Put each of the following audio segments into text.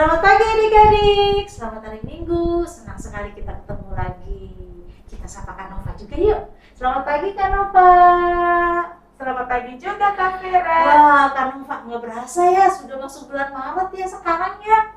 Selamat pagi adik-adik, selamat hari Minggu, senang sekali kita ketemu lagi. Kita sapa Kak Nova juga yuk. Selamat pagi Kak Nova. Selamat pagi juga Kak Vera. Wah Kak Nova, nggak berasa ya sudah masuk bulan Maret ya sekarang ya.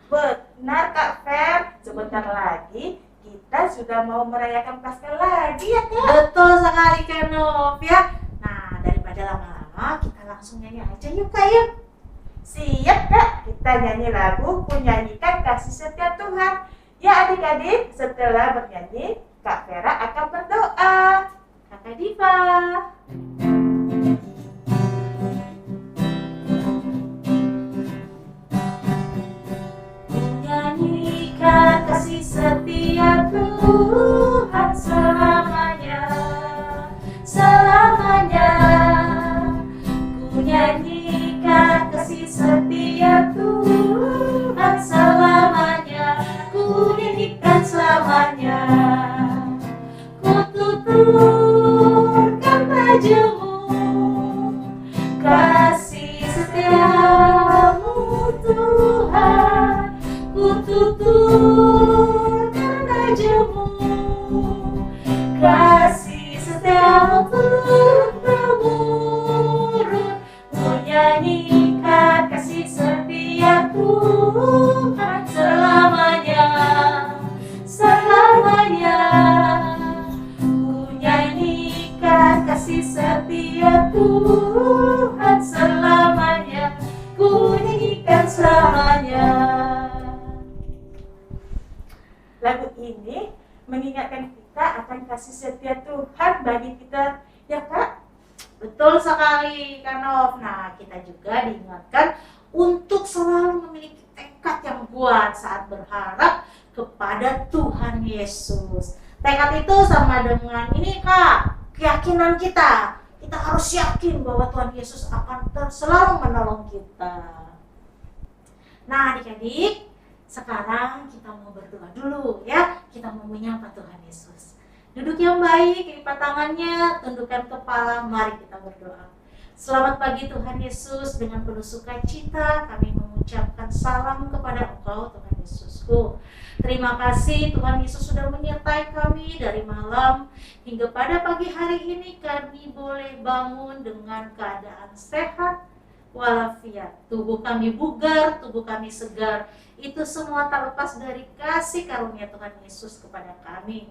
Benar Kak Fer, sebentar lagi kita sudah mau merayakan Paskah lagi ya Kak. Betul sekali Kak Nova ya. Nah daripada lama-lama kita langsung nyanyi aja yuk Kak yuk. Siap Kak, kita nyanyi lagu Ku Nyanyikan Kasih Setia Tuhan. Ya adik-adik, setelah bernyanyi Kak Vera akan berdoa. Kakak Diva. Nyanyikan kasih setia Tuhan selamanya, selamanya. Ku nyanyikan kasih setia Tuhan selamanya, ku nyanyikan selamanya. Ku tuturkan bajumu, kasih setiamu Tuhan. Ku tuturkan bajumu, kasih setiamu turun-temurun. Ku nyanyikan kasih setia Tuhan selamanya, selamanya. Ku nyanyikan kasih setia Tuhan selamanya, ku nyanyikan selamanya. Lagu ini mengingatkan kita akan kasih setia Tuhan bagi kita ya Kak. Betul sekali Kak Nov. Nah kita juga diingatkan untuk selalu memiliki tekad yang kuat saat berharap kepada Tuhan Yesus. Tekad itu sama dengan ini Kak, keyakinan kita. Kita harus yakin bahwa Tuhan Yesus akan selalu menolong kita. Nah adik-adik, sekarang kita mau berdoa dulu ya. Kita mau menyapa Tuhan Yesus. Duduk yang baik, lipat tangannya, tundukkan kepala, mari kita berdoa. Selamat pagi Tuhan Yesus, dengan penuh sukacita kami mengucapkan salam kepada Engkau Tuhan Yesusku. Terima kasih Tuhan Yesus sudah menyertai kami dari malam hingga pada pagi hari ini. Kami boleh bangun dengan keadaan sehat walafiat. Tubuh kami bugar, tubuh kami segar. Itu semua tak lepas dari kasih karunia Tuhan Yesus kepada kami.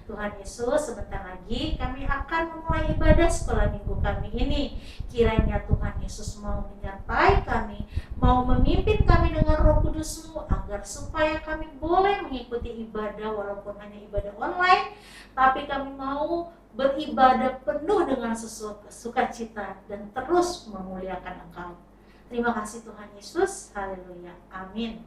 Tuhan Yesus, sebentar lagi kami akan memulai ibadah sekolah minggu kami ini. Kiranya Tuhan Yesus mau menyertai kami, mau memimpin kami dengan Roh Kudus-Mu agar supaya kami boleh mengikuti ibadah walaupun hanya ibadah online, tapi kami mau beribadah penuh dengan sukacita dan terus memuliakan Engkau. Terima kasih Tuhan Yesus. Haleluya. Amin.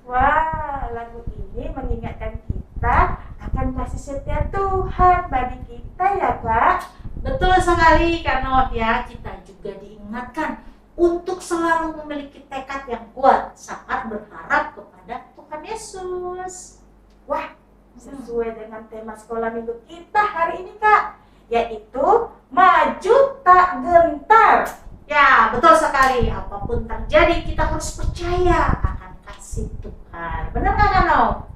Wah, lagu ini mengingatkan kita akan kasih setia Tuhan bagi kita ya Kak. Betul sekali Kak Nov ya. Kita juga diingatkan untuk selalu memiliki tekad yang kuat saat berharap kepada Tuhan Yesus. Wah, sesuai dengan tema sekolah minggu kita hari ini Kak, yaitu maju tak gentar. Ya, betul sekali. Apapun terjadi, kita harus percaya akan kasih Tuhan. Benar nggak Kak Nov?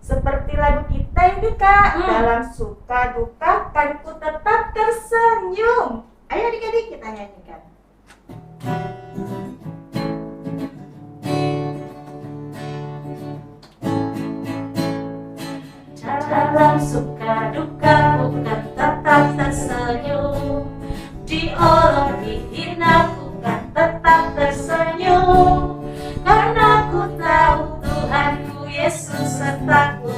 Seperti lagu kita ini Kak, dalam suka duka kan ku tetap tersenyum. Ayo adik-adik kita nyanyikan. Dalam suka duka ku kan tetap tersenyum, diolok dihina ku kan tetap tersenyum, karena ku tahu Tuhanku Yesus sertaku.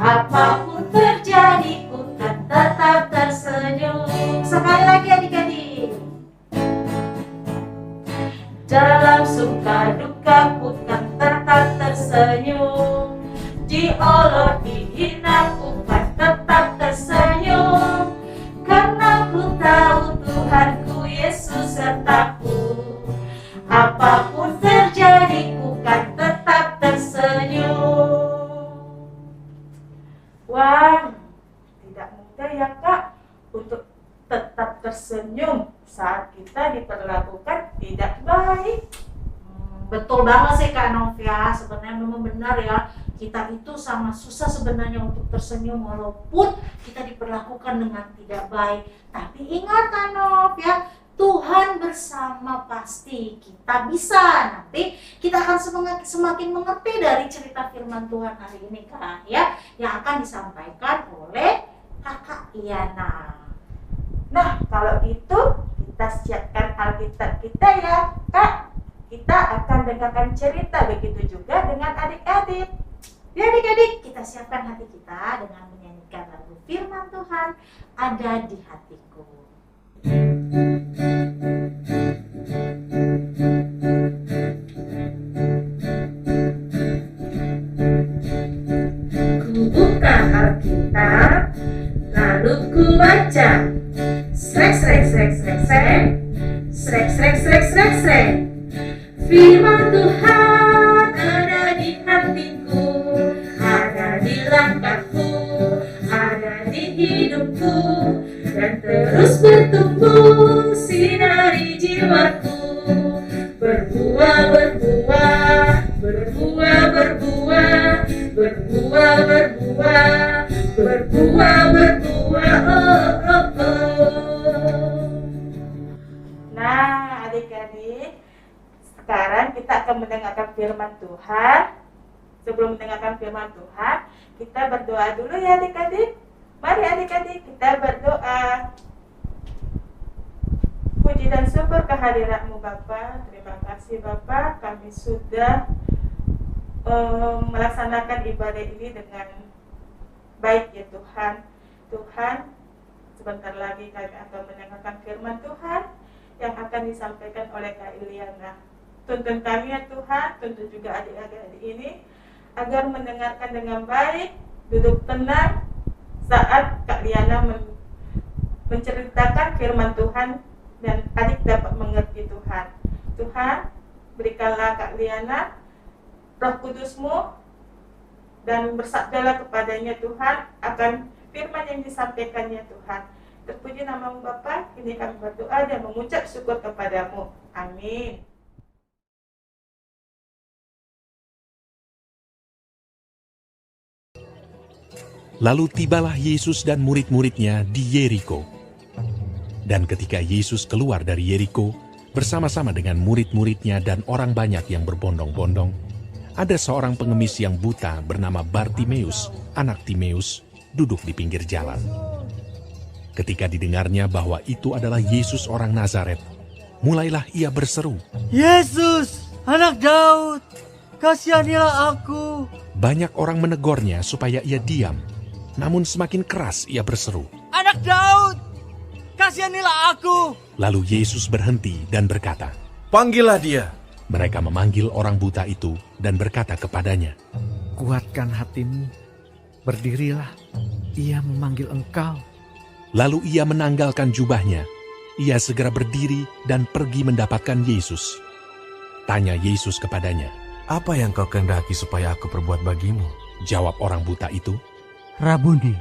Apapun terjadi ku kan tetap tersenyum. Sekali lagi adik-adik. Dalam suka duka ku kan tetap tersenyum, diolok dihina ku kan tetap tersenyum, karena ku tahu Tuhanku Yesus sertaku. Apapun terjadi ku kan tetap tersenyum. Wah, tidak mudah ya Kak untuk tetap tersenyum saat kita diperlakukan tidak baik. Betul banget sih Kak Nov ya, sebenarnya memang benar ya, kita itu sama susah sebenarnya untuk tersenyum walaupun kita diperlakukan dengan tidak baik. Tapi ingat Kak Nov ya, Tuhan bersama, pasti kita bisa. Nanti kita akan semakin mengerti dari cerita firman Tuhan hari ini Kak ya, yang akan disampaikan oleh Kakak Iyana. Nah, kalau itu kita siapkan Alkitab kita ya, Kak. Kita akan dengarkan cerita, begitu juga dengan adik-adik. Ya adik-adik, kita siapkan hati kita dengan menyanyikan lagu firman Tuhan, Ada di Hatiku. Ku buka Alkitab, lalu ku baca. Srek, srek, srek, srek, srek. Srek, srek, srek, srek, srek. Firman Tuhan ada di hatiku, ada di langkahku, ada di hidupku, dan terus bertumbuh sinari jiwaku. Berbuah, berbuah, berbuah, berbuah, berbuah, berbuah, berbuah, berbuah, oh, oh, oh. Nah, adik-adik, sekarang kita akan mendengarkan firman Tuhan. Sebelum mendengarkan firman Tuhan, kita berdoa dulu ya adik-adik. Mari adik-adik kita berdoa. Puji dan syukur kehadirat-Mu Bapa. Terima kasih Bapa, kami sudah melaksanakan ibadah ini dengan baik ya Tuhan. Tuhan, sebentar lagi kami akan mendengarkan firman Tuhan yang akan disampaikan oleh Kak Iliana. Tuntun kami ya Tuhan, tuntun juga adik-adik ini agar mendengarkan dengan baik, duduk tenang saat Kak Liana menceritakan firman Tuhan dan adik dapat mengerti Tuhan. Tuhan, berikanlah Kak Liana Roh Kudus-Mu dan bersabdalah kepadanya Tuhan akan firman yang disampaikannya Tuhan. Terpuji nama-Mu Bapa, ini kami berdoa dan mengucap syukur kepadamu. Amin. Lalu tibalah Yesus dan murid-muridnya di Yeriko. Dan ketika Yesus keluar dari Yeriko, bersama-sama dengan murid-muridnya dan orang banyak yang berbondong-bondong, ada seorang pengemis yang buta bernama Bartimeus, anak Timeus, duduk di pinggir jalan. Ketika didengarnya bahwa itu adalah Yesus orang Nazaret, mulailah ia berseru, "Yesus, anak Daud, kasihanilah aku." Banyak orang menegurnya supaya ia diam, namun semakin keras ia berseru, "Anak Daud, kasihanilah aku." Lalu Yesus berhenti dan berkata, "Panggillah dia." Mereka memanggil orang buta itu dan berkata kepadanya, "Kuatkan hatimu, berdirilah, ia memanggil engkau." Lalu ia menanggalkan jubahnya. Ia segera berdiri dan pergi mendapatkan Yesus. Tanya Yesus kepadanya, "Apa yang kau kehendaki supaya aku perbuat bagimu?" Jawab orang buta itu, "Rabuni,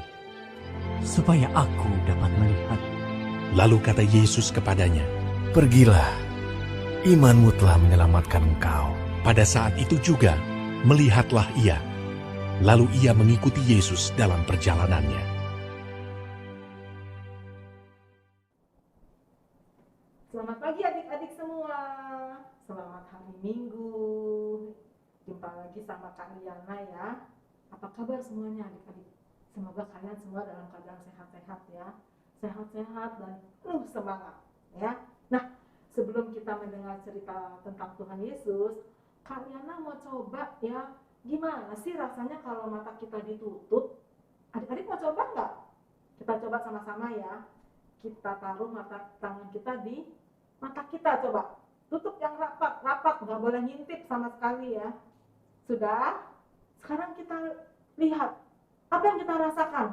supaya aku dapat melihat." lalu kata Yesus kepadanya, "Pergilah, imanmu telah menyelamatkan engkau." pada saat itu juga melihatlah ia. Lalu ia mengikuti Yesus dalam perjalanannya. Selamat pagi adik-adik semua. Selamat hari Minggu. Jumpa lagi sama Kak Liana ya. Apa kabar semuanya adik-adik? Semoga kalian semua dalam keadaan sehat-sehat ya. Sehat-sehat dan penuh semangat ya. Nah, sebelum kita mendengar cerita tentang Tuhan Yesus, Kak Liana mau coba ya, gimana sih rasanya kalau mata kita ditutup? Adik-adik mau coba nggak? Kita coba sama-sama ya. Kita taruh tangan kita di mata kita, coba tutup yang rapat, nggak boleh ngintip sama sekali ya. Sudah? Sekarang kita lihat apa yang kita rasakan.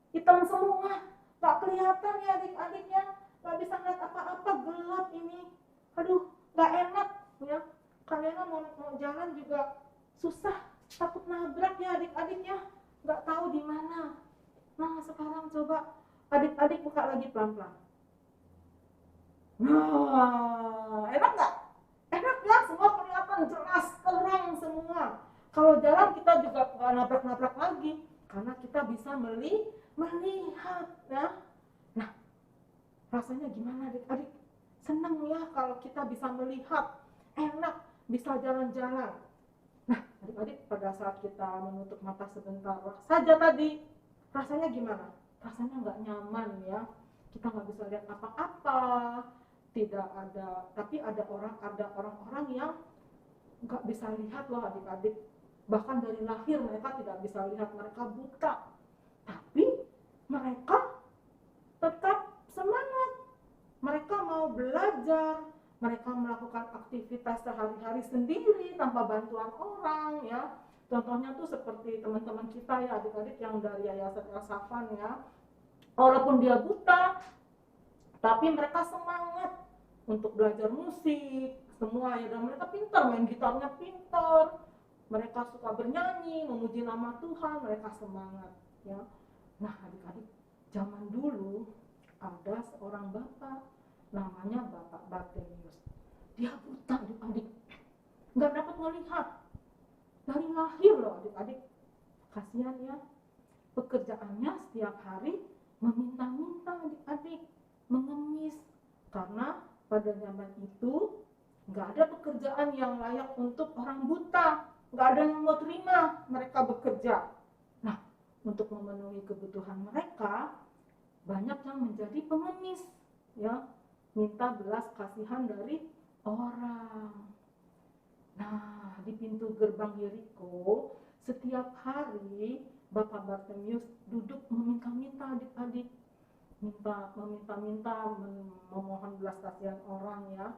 Hitam semua, nggak kelihatan ya adik-adiknya, nggak bisa ngeliat apa-apa, gelap ini. Aduh, nggak enak ya. Kalian mau jalan juga susah, takut nabrak ya adik-adiknya, nggak tahu di mana. Nah, sekarang coba adik-adik buka lagi pelan-pelan. Nah, enak nggak? Enak kelihatan jelas terang semua. Kalau jalan kita juga nggak nabrak-nabrak lagi karena kita bisa melihat ya. Nah, rasanya gimana adik-adik? Senang ya kalau kita bisa melihat, enak bisa jalan-jalan. Nah, adik-adik pada saat kita menutup mata sebentar saja tadi, rasanya gimana? Rasanya nggak nyaman ya. Kita nggak bisa lihat apa-apa, tidak ada, tapi ada orang-orang yang nggak bisa lihat loh adik-adik. Bahkan dari lahir mereka tidak bisa lihat, mereka buta. Tapi mereka tetap semangat. Mereka mau belajar, mereka melakukan aktivitas sehari-hari sendiri tanpa bantuan orang ya. Contohnya tuh seperti teman-teman kita ya adik-adik yang dari Yayasan El Safan ya. Walaupun dia buta, tapi mereka semangat untuk belajar musik semua ya, dan mereka pintar, main gitarnya pintar, mereka suka bernyanyi, memuji nama Tuhan, mereka semangat ya. Nah adik-adik, zaman dulu ada seorang bapak namanya Bapak Bartimius. Dia buta adik-adik, nggak dapat melihat dari lahir loh adik-adik. Kasihan ya, pekerjaannya setiap hari meminta-minta adik-adik, mengemis, karena pada zaman itu nggak ada pekerjaan yang layak untuk orang buta, nggak ada yang mau terima mereka bekerja. Nah, untuk memenuhi kebutuhan mereka, banyak yang menjadi pengemis, ya, minta belas kasihan dari orang. Nah, di pintu gerbang Yeriko, setiap hari Bapak Bartimius duduk meminta-minta adik-adik, meminta-minta, memohon belas kasihan orang ya.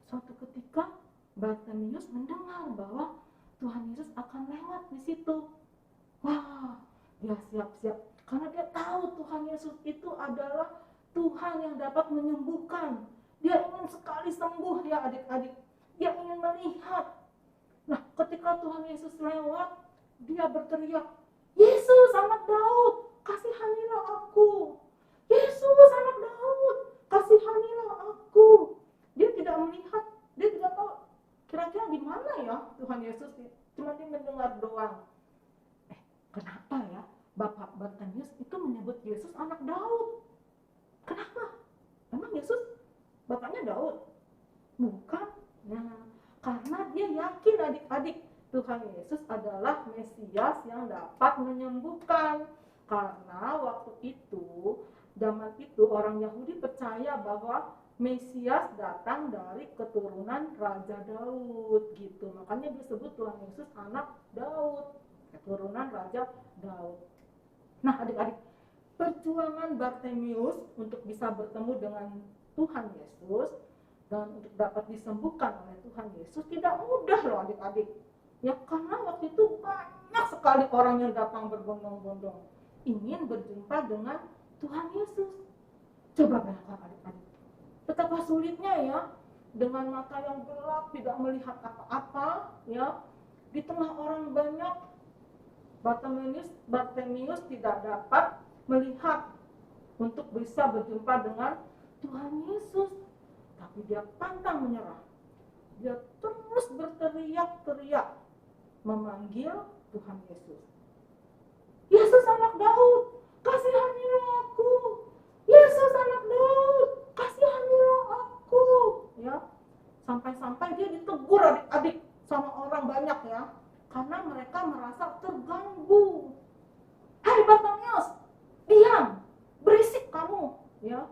Suatu ketika Bartimius mendengar bahwa Tuhan Yesus akan lewat di situ. Wah, dia siap-siap karena dia tahu Tuhan Yesus itu adalah Tuhan yang dapat menyembuhkan. Dia ingin sekali sembuh ya adik-adik. Dia ingin melihat. Nah, ketika Tuhan Yesus lewat, dia berteriak, "Yesus anak Daud, kasihanilah aku. Yesus anak Daud, kasihanilah aku." Dia tidak melihat, dia tidak tahu kira-kira di mana ya Tuhan Yesus. Cuma dia mendengar doang. Kenapa ya Bapak Bartimius itu menyebut Yesus anak Daud? Kenapa? Emang Yesus bapaknya Daud? Bukan. Nah, karena dia yakin adik-adik Tuhan Yesus adalah Mesias yang dapat menyembuhkan. Karena waktu itu, zaman itu orang Yahudi percaya bahwa Mesias datang dari keturunan Raja Daud gitu. Makanya disebut Tuhan Yesus anak Daud, keturunan Raja Daud. Nah adik-adik, perjuangan Bartimius untuk bisa bertemu dengan Tuhan Yesus dan untuk dapat disembuhkan oleh Tuhan Yesus tidak mudah loh adik-adik. Ya karena waktu itu banyak sekali orang yang datang berbondong-bondong ingin berjumpa dengan Tuhan Yesus. Coba bayangkan adik-adik, betapa sulitnya ya, dengan mata yang gelap, tidak melihat apa-apa ya, di tengah orang banyak. Bartimius tidak dapat melihat untuk bisa berjumpa dengan Tuhan Yesus, tapi dia pantang menyerah. Dia terus berteriak-teriak memanggil Tuhan Yesus. "Yesus anak Daud, kasihanilah aku. Yesus anak Daud, kasihanilah aku." Ya, sampai-sampai dia ditegur adik-adik sama orang banyak ya, karena mereka merasa terganggu. "Hai Bartimius, diam, berisik kamu." Ya,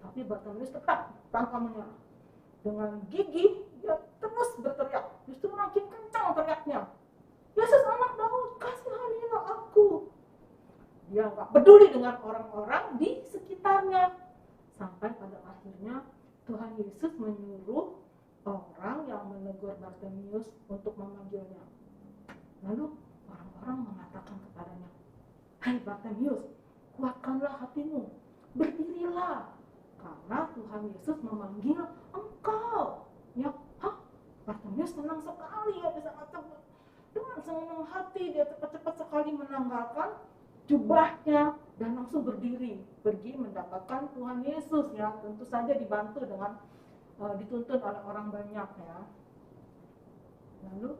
tapi Bartimius tetap tanpa menyerah. Dengan gigih dia terus berteriak, justru makin kencang teriaknya. "Yesus anak Daud, kasihanilah aku." Dia nggak peduli dengan orang-orang di sekitarnya. Sampai pada akhirnya Tuhan Yesus menyuruh orang yang menegur Bartimius untuk memanggilnya. Lalu orang-orang mengatakan kepadanya, "Hai Bartimius, kuatkanlah hatimu, berdirilah, karena Tuhan Yesus memanggil engkau." Ya, Bartimius senang sekali ya bisa cepat. Dengan senang hati dia cepat-cepat sekali menanggalkan jubahnya dan langsung berdiri, pergi mendapatkan Tuhan Yesus ya. Tentu saja dibantu dengan dituntun oleh orang banyak ya. Lalu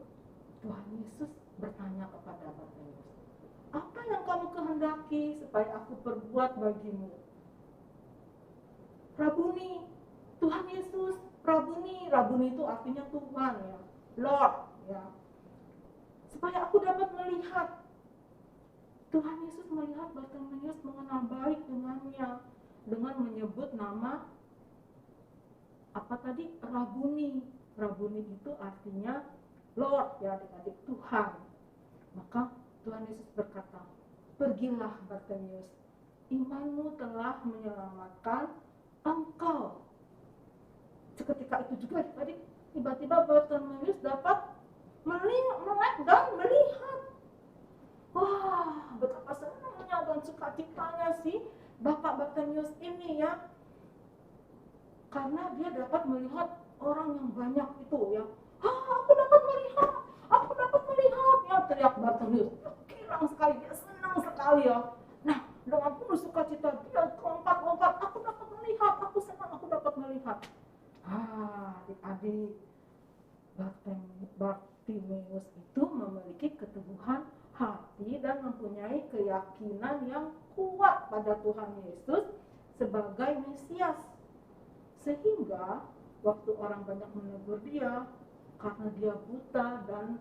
Tuhan Yesus bertanya kepada Bartimeus, apa yang kamu kehendaki supaya aku perbuat bagimu? Rabuni, Tuhan Yesus, Rabuni, Rabuni itu artinya Tuhan ya, Lord ya. Supaya aku dapat melihat. Tuhan Yesus melihat Bartimeus mengenal baik dengannya dengan menyebut nama apa tadi? Rabuni. Rabuni itu artinya Lord ya adik-adik, Tuhan. Maka Tuhan Yesus berkata, pergilah Bartimeus, imanmu telah menyelamatkan engkau. Seketika itu juga adik-adik, tiba-tiba Bartimeus dapat melek dan melihat. Wah, betapa senangnya dan sukacitanya sih Bapak Bartimeus ini ya. Karena dia dapat melihat orang yang banyak itu ya. Aku dapat melihat ya, teriak Bartimeus. Girang sekali, dia senang sekali ya. Nah, dengan penuh sukacita dia lompat-lompat, aku dapat melihat, aku senang, aku dapat melihat. Adik-adik, Bartimeus itu memiliki keteguhan hati dan mempunyai keyakinan yang kuat pada Tuhan Yesus sebagai Mesias. Sehingga waktu orang banyak menegur dia karena dia buta dan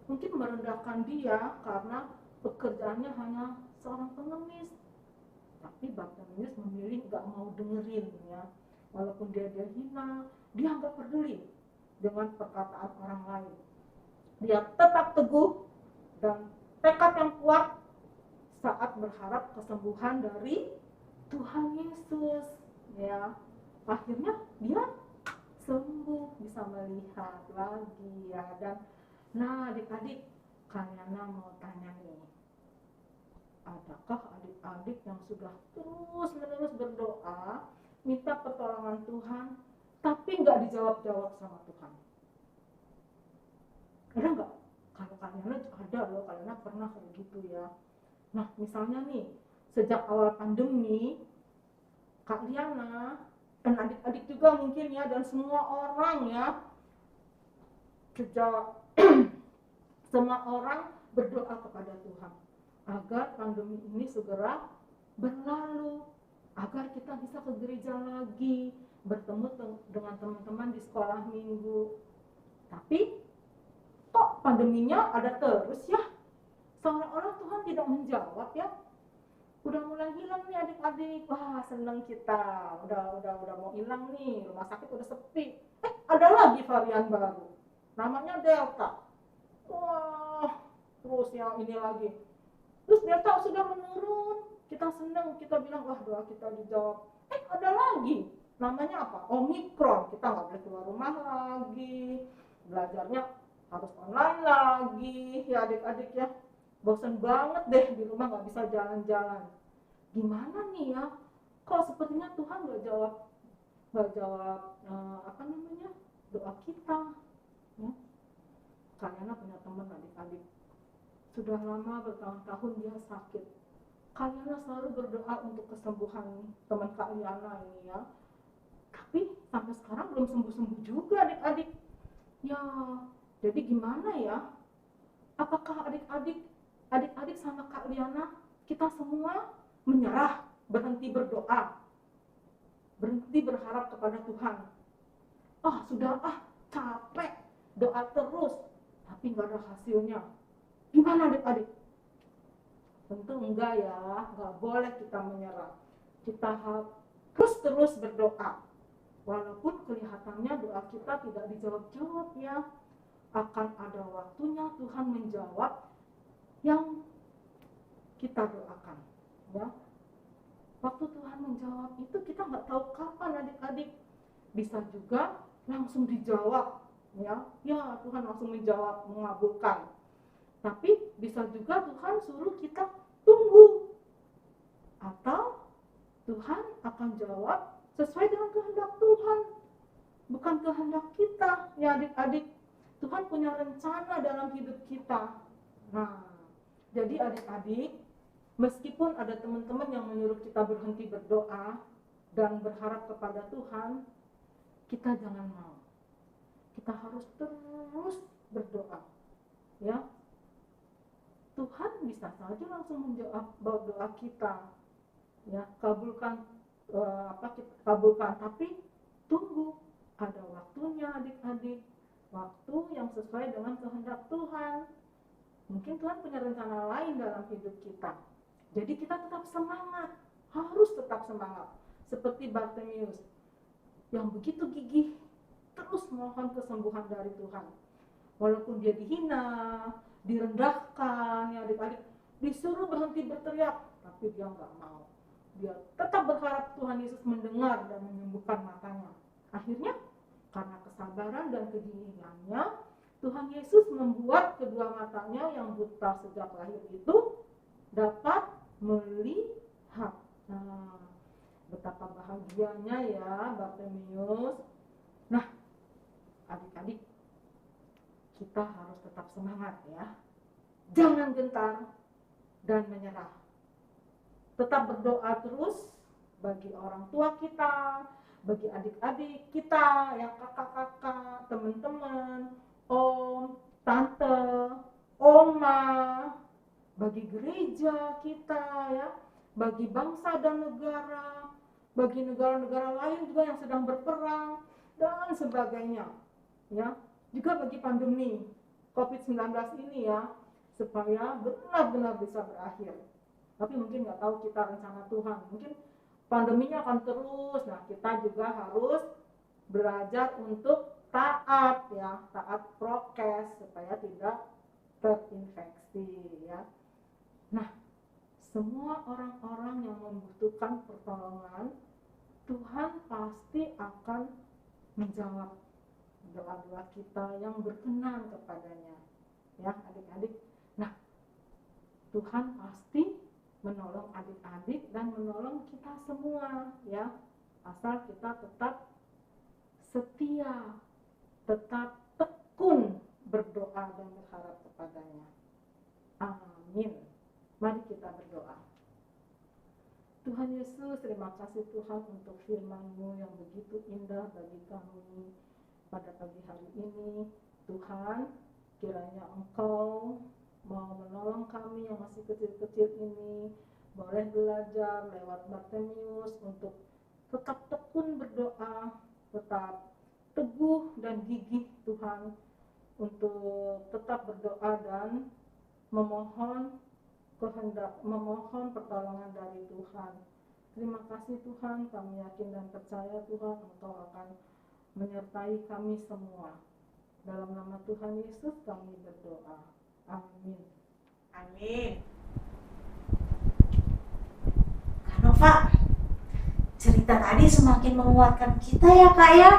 mungkin merendahkan dia karena pekerjaannya hanya seorang pengemis, tapi Bartimeus memilih gak mau dengerin ya. Walaupun dia hina, dia gak peduli dengan perkataan orang lain. Dia tetap teguh dan tekad yang kuat saat berharap kesembuhan dari Tuhan Yesus ya. Akhirnya dia sembuh, bisa melihat lagi ya. Dan nah adik-adik, kalian mau tanya nih, adakah adik-adik yang sudah terus-menerus berdoa minta pertolongan Tuhan tapi nggak dijawab-jawab sama Tuhan? Ada nggak? Kalau kalian ada loh, kalian pernah kayak gitu ya. Nah misalnya nih, sejak awal pandemi, Kak Liana dan adik-adik juga mungkin ya, dan semua orang ya, sejak semua orang berdoa kepada Tuhan agar pandemi ini segera berlalu, agar kita bisa ke gereja lagi, bertemu dengan teman-teman di sekolah minggu. Tapi kok pandeminya ada terus ya? Seolah-olah Tuhan tidak menjawab ya. Udah mulai hilang nih adik-adik. Wah, seneng kita. Udah mau hilang nih. Rumah sakit udah sepi. Ada lagi varian baru. Namanya Delta. Wah, terus yang ini lagi. Terus Delta sudah menurun. Kita seneng, kita bilang wah doa kita dijawab. Ada lagi. Namanya apa? Omikron. Kita nggak boleh keluar rumah lagi. Belajarnya harus online lagi. Ya adik-adik ya. Bosan banget deh di rumah, nggak bisa jalan-jalan. Gimana nih ya? Kok sepertinya Tuhan nggak jawab doa kita. Ya? Kalian punya teman adik-adik, sudah lama bertahun-tahun dia sakit. Kalian selalu berdoa untuk kesembuhan teman Kak Liana ini ya. Tapi sampai sekarang belum sembuh-sembuh juga adik-adik. Ya, jadi gimana ya? Apakah adik-adik sama Kak Liana, kita semua menyerah, berhenti berdoa, berhenti berharap kepada Tuhan? Capek, doa terus, tapi nggak ada hasilnya. Gimana adik-adik? Tentu enggak ya, nggak boleh kita menyerah. Kita harus terus berdoa. Walaupun kelihatannya doa kita tidak dijawab-jawab ya, akan ada waktunya Tuhan menjawab yang kita doakan ya. Waktu Tuhan menjawab itu kita nggak tahu kapan adik-adik. Bisa juga langsung dijawab ya Tuhan langsung menjawab, mengabulkan. Tapi bisa juga Tuhan suruh kita tunggu, atau Tuhan akan jawab sesuai dengan kehendak Tuhan, bukan kehendak kita ya adik-adik. Tuhan punya rencana dalam hidup kita. Nah, jadi adik-adik, meskipun ada teman-teman yang menyuruh kita berhenti berdoa dan berharap kepada Tuhan, kita jangan mau. Kita harus terus berdoa. Ya, Tuhan bisa saja langsung menjawab doa kita. Ya, kabulkan kabulkan, tapi tunggu, ada waktunya adik-adik, waktu yang sesuai dengan kehendak Tuhan. Mungkin Tuhan punya rencana lain dalam hidup kita, jadi kita tetap semangat, harus tetap semangat, seperti Bartimius yang begitu gigih terus mohon kesembuhan dari Tuhan, walaupun dia dihina, direndahkan, ya adik-adik, disuruh berhenti berteriak, tapi dia nggak mau. Dia tetap berharap Tuhan Yesus mendengar dan menyembuhkan matanya. Akhirnya, karena kesabaran dan kegigihannya, Tuhan Yesus membuat kedua matanya yang buta sejak lahir itu dapat melihat. Nah, betapa bahagianya ya Bartimius. Nah, adik-adik, kita harus tetap semangat ya. Jangan gentar dan menyerah. Tetap berdoa terus bagi orang tua kita, bagi adik-adik kita, yang kakak-kakak, teman-teman, om, tante, oma, bagi gereja kita ya, bagi bangsa dan negara, bagi negara-negara lain juga yang sedang berperang dan sebagainya. Ya, juga bagi pandemi COVID-19 ini ya, supaya benar-benar bisa berakhir. Tapi mungkin nggak tahu kita rencana Tuhan, mungkin pandeminya akan terus. Nah, kita juga harus belajar untuk taat ya, taat prokes supaya tidak terinfeksi ya. Nah, semua orang-orang yang membutuhkan pertolongan, Tuhan pasti akan menjawab doa-doa kita yang berkenan kepadanya ya adik-adik. Nah, Tuhan pasti menolong adik-adik dan menolong kita semua ya, asal kita tetap setia, tetap tekun berdoa dan berharap kepadanya. Amin. Mari kita berdoa. Tuhan Yesus, terima kasih Tuhan untuk firman-Mu yang begitu indah bagi kami pada pagi hari ini. Tuhan, kiranya Engkau mau menolong kami yang masih kecil-kecil ini, boleh belajar lewat Bartimius untuk tetap tekun berdoa, tetap teguh dan gigih Tuhan, untuk tetap berdoa dan memohon pertolongan dari Tuhan. Terima kasih Tuhan, kami yakin dan percaya Tuhan Engkau akan menyertai kami semua. Dalam nama Tuhan Yesus kami berdoa. Amin. Amin. Kak Nova, cerita tadi semakin menguatkan kita ya Kak ya,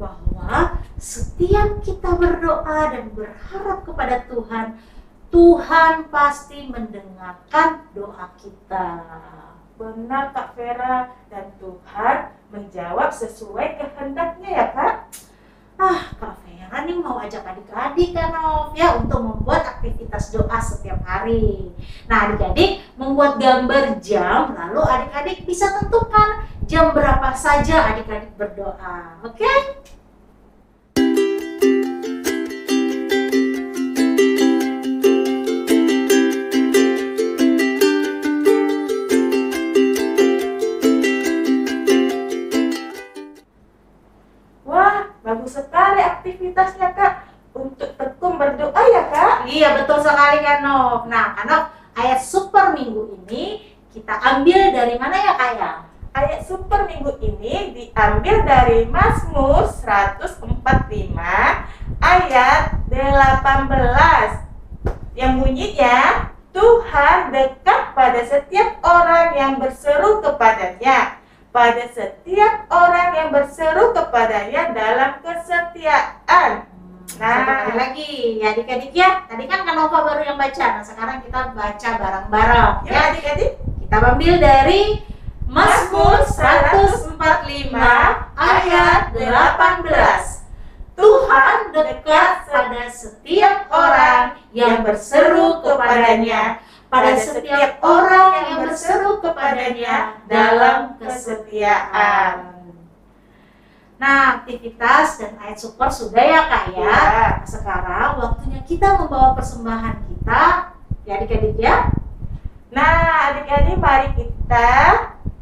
bahwa setiap kita berdoa dan berharap kepada Tuhan, Tuhan pasti mendengarkan doa kita. Benar Kak Vera, dan Tuhan menjawab sesuai kehendaknya ya Kak. Kak Vera nih mau ajak adik-adik kan Nov ya untuk membuat aktivitas doa setiap hari. Nah adik-adik membuat gambar jam, lalu adik-adik bisa tentukan jam berapa saja adik-adik berdoa. Oke? Bagus sekali aktivitasnya Kak, untuk tekun berdoa ya Kak. Iya betul sekali Kak Nov. Nah Kak Nov, ayat super minggu ini kita ambil dari mana ya Kak ya? Ayat super minggu ini diambil dari Mazmur 145 ayat 18 yang bunyinya, Tuhan dekat pada setiap orang yang berseru kepadanya, pada setiap orang yang berseru kepadanya dalam kesetiaan. Satu kali lagi ya adik-adik ya. Tadi kan Kak Nova baru yang baca. Nah sekarang kita baca bareng-bareng Ya adik-adik, Kita ambil dari Mazmur 145 ayat 18. Tuhan dekat pada setiap orang yang berseru kepadanya, pada setiap orang yang berseru kepadanya dalam kesetiaan. Nah, aktivitas dan ayat super sudah ya Kak ya. Ya. Nah, sekarang waktunya kita membawa persembahan kita, ya adik-adik ya. Nah, adik-adik, mari kita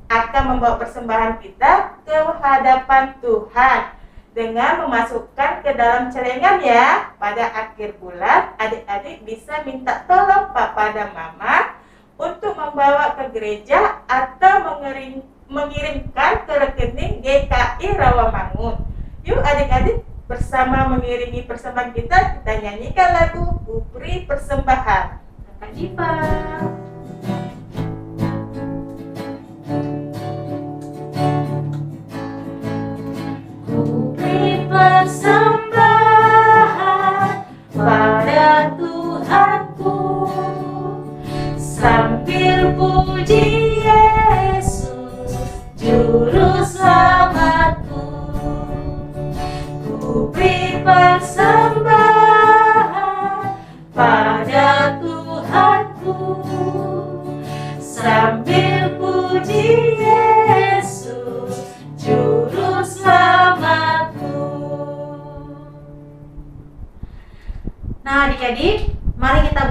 akan membawa persembahan kita ke hadapan Tuhan dengan memasukkan ke dalam celengan ya. Pada akhir bulan, adik-adik bisa minta tolong Papa dan Mama untuk membawa ke gereja atau mengirimkan ke rekening GKI Rawamangun. Yuk adik-adik, bersama mengiringi persembahan kita nyanyikan lagu Kuberi Persembahan. Kakak Diva. Kuberi persembahan pada Tuhanku, sambil puji Yesus Juru Selamatku. Kuberi persembahan pada Tuhanku, sambil puji Yesus Juru Selamatku. Nah adik-adik, mari kita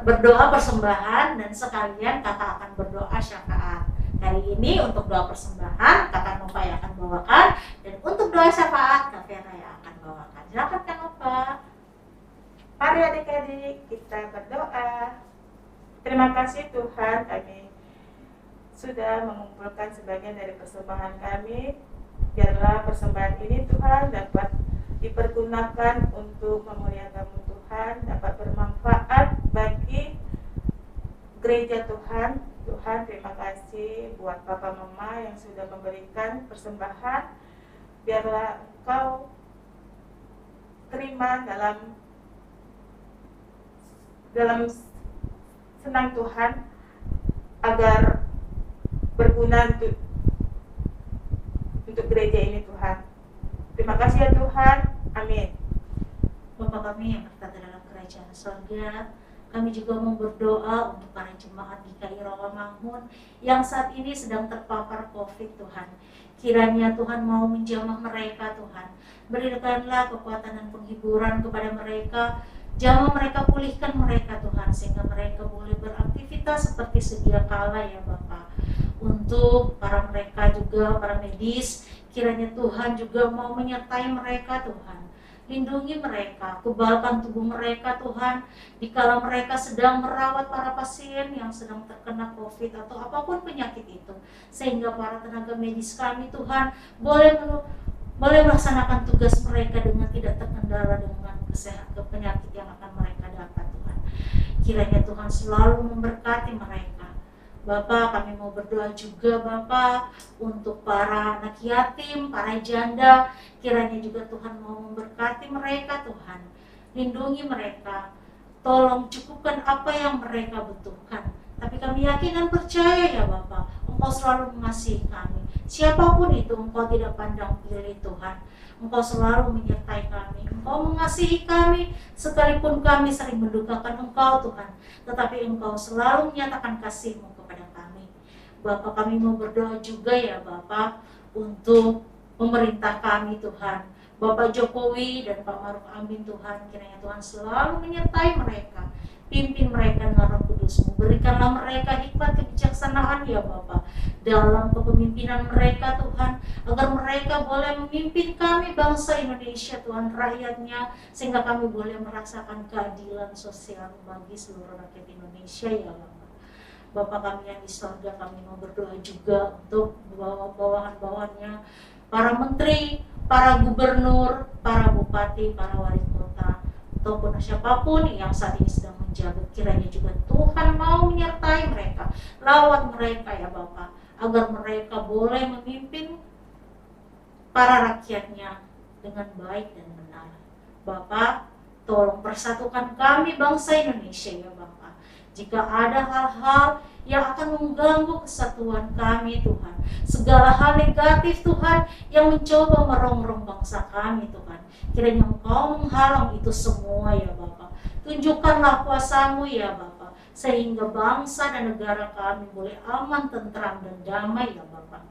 berdoa persembahan dan sekalian kakak akan berdoa syafaat. Kali ini untuk doa persembahan kakak Nova yang akan bawakan, dan untuk doa syafaat Kak Vera yang akan bawakan. Silakan Kak Nova. Mari adik-adik kita berdoa. Terima kasih Tuhan, kami sudah mengumpulkan sebagian dari persembahan kami. Biarlah persembahan ini Tuhan dapat dipergunakan untuk memuliakan Tuhan, dapat bermanfaat bagi gereja Tuhan. Tuhan, terima kasih buat Papa Mama yang sudah memberikan persembahan. Biarlah Engkau terima dalam senang Tuhan, agar berguna untuk gereja ini Tuhan. Terima kasih ya Tuhan. Amin. Bapa kami yang berkata dalam kerajaan surga, kami juga mau berdoa untuk para jemaat GKI Rawamangun yang saat ini sedang terpapar COVID Tuhan. Kiranya Tuhan mau menjamah mereka Tuhan. Berikanlah kekuatan dan penghiburan kepada mereka. Jamah mereka, pulihkan mereka Tuhan, sehingga mereka boleh beraktivitas seperti sedia kala ya Bapa. Untuk para mereka juga, para medis, kiranya Tuhan juga mau menyertai mereka Tuhan. Lindungi mereka, kebalkan tubuh mereka Tuhan, dikala mereka sedang merawat para pasien yang sedang terkena COVID atau apapun penyakit itu, sehingga para tenaga medis kami Tuhan boleh melaksanakan tugas mereka dengan tidak terkendala dengan kesehatan penyakit yang akan mereka dapat Tuhan. Kiranya Tuhan selalu memberkati mereka. Bapa, kami mau berdoa juga Bapa untuk para anak yatim, para janda. Kiranya juga Tuhan mau memberkati mereka Tuhan. Lindungi mereka. Tolong cukupkan apa yang mereka butuhkan. Tapi kami yakin dan percaya ya Bapa, Engkau selalu mengasihi kami. Siapapun itu, Engkau tidak pandang pilih Tuhan. Engkau selalu menyertai kami. Engkau mengasihi kami, sekalipun kami sering mendukakan Engkau Tuhan. Tetapi Engkau selalu menyatakan kasih-Mu kepada kami. Bapa, kami mau berdoa juga ya Bapa untuk pemerintah kami Tuhan. Bapak Jokowi dan Pak Maruf Amin Tuhan, kiranya Tuhan selalu menyertai mereka. Pimpin mereka dengan Roh Kudus-Mu. Berikanlah mereka hikmat kebijaksanaan ya Bapa dalam kepemimpinan mereka Tuhan, agar mereka boleh memimpin kami bangsa Indonesia Tuhan, rakyatnya, sehingga kami boleh merasakan keadilan sosial bagi seluruh rakyat Indonesia ya Bapa. Bapa kami yang di surga, kami mau berdoa juga untuk bawahan-bawahannya, para menteri, para gubernur, para bupati, para wali kota, ataupun siapapun yang saat ini sedang menjabat, kiranya juga Tuhan mau menyertai mereka, lawat mereka ya Bapa, agar mereka boleh memimpin para rakyatnya dengan baik dan benar. Bapa, tolong persatukan kami bangsa Indonesia ya Bapa. Jika ada hal-hal yang akan mengganggu kesatuan kami Tuhan, segala hal negatif Tuhan yang mencoba merongrong bangsa kami Tuhan, kiranya Engkau menghalang itu semua ya Bapa. Tunjukkanlah kuasa-Mu ya Bapa, sehingga bangsa dan negara kami boleh aman, tentram dan damai ya Bapa.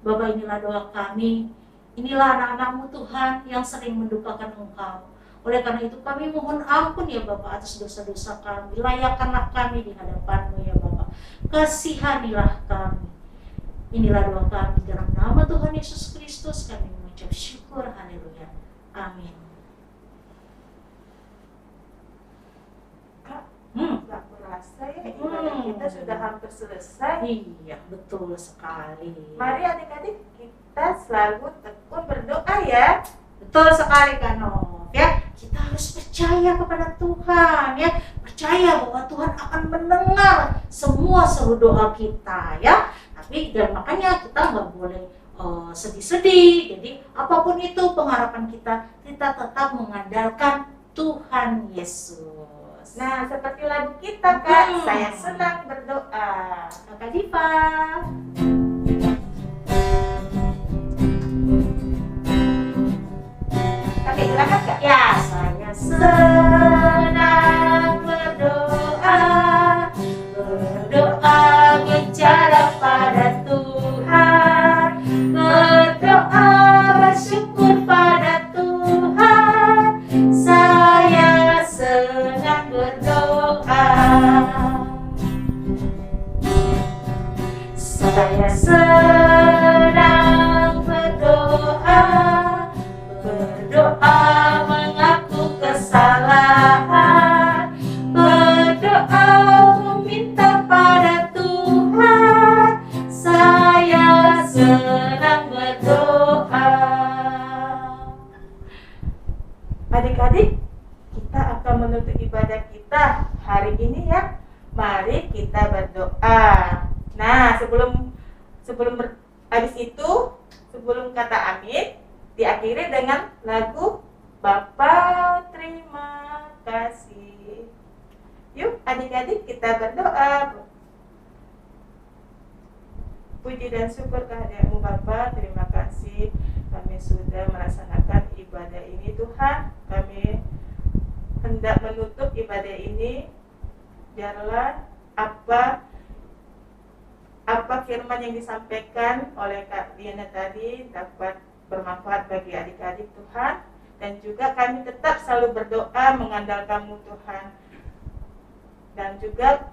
Bapa, inilah doa kami Inilah anak-anak-Mu Tuhan yang sering mendukakan Engkau. Oleh karena itu kami mohon ampun ya Bapa atas dosa-dosa kami. Layakkanlah kami di hadapan-Mu ya Bapa. Kasihanilah kami. Inilah doa kami dalam nama Tuhan Yesus Kristus kami mengucap syukur. Haleluya. Amin. Kak, nggak kurasa ya ibadah kita sudah hampir selesai. Iya, betul sekali. Mari adik-adik kita selalu tekun berdoa ya. Betul sekali Kanov ya. Kita harus percaya kepada Tuhan ya. Percaya bahwa Tuhan akan mendengar semua seru doa kita ya. Tapi dan makanya kita nggak boleh sedih-sedih. Jadi apapun itu pengharapan kita tetap mengandalkan Tuhan Yesus. Nah, seperti lagu kita Kak, saya senang berdoa. Kakak Diva. Oke, silakan Kak. Ya, saya senang berdoa bicara pada Tuhan, berdoa bersyukur pada Tuhan. Saya senang berdoa. Saya senang berdoa mengaku kesalahan, berdoa meminta pada Tuhan. Saya senang berdoa. Adik-adik, kita akan menutup ibadah kita hari ini ya. Mari kita berdoa. Nah, sebelum habis itu, sebelum kata amin, diakhiri dengan lagu Bapa terima kasih. Yuk adik-adik kita berdoa. Puji dan syukur kehadirat-Mu Bapa, terima kasih kami sudah melaksanakan ibadah ini Tuhan. Kami hendak menutup ibadah ini. Biarlah apa firman yang disampaikan oleh Kak Diana tadi dapat bermanfaat bagi adik-adik Tuhan, dan juga kami tetap selalu berdoa mengandalkan-Mu Tuhan. Dan juga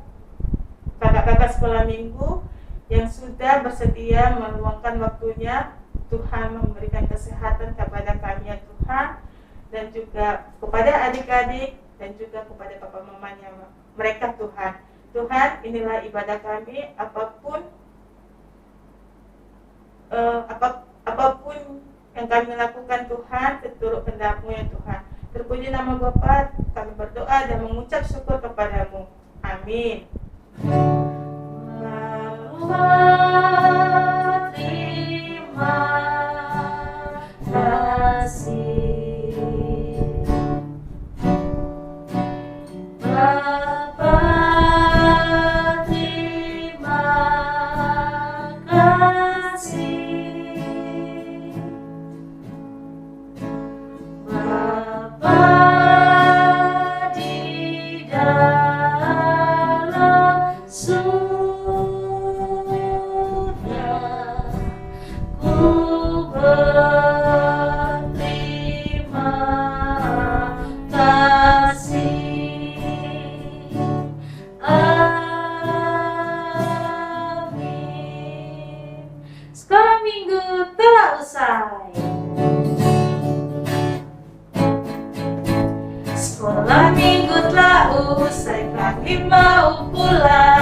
kakak-kakak sekolah minggu yang sudah bersedia meluangkan waktunya, Tuhan memberikan kesehatan kepada kami ya Tuhan, dan juga kepada adik-adik dan juga kepada papa mamanya mereka Tuhan. Tuhan, inilah ibadah kami, apapun yang kami lakukan Tuhan, seturut kehendak-Mu ya Tuhan. Terpuji nama Bapa, kami berdoa dan mengucap syukur kepada-Mu. Amin. Bapa terima kasih. Bapa terima kasih. Bapa di dalam surga, ku berterima kasih. Amin. Sekolah minggu telah usai. Sekolah minggu telah usai, kami mau pulang.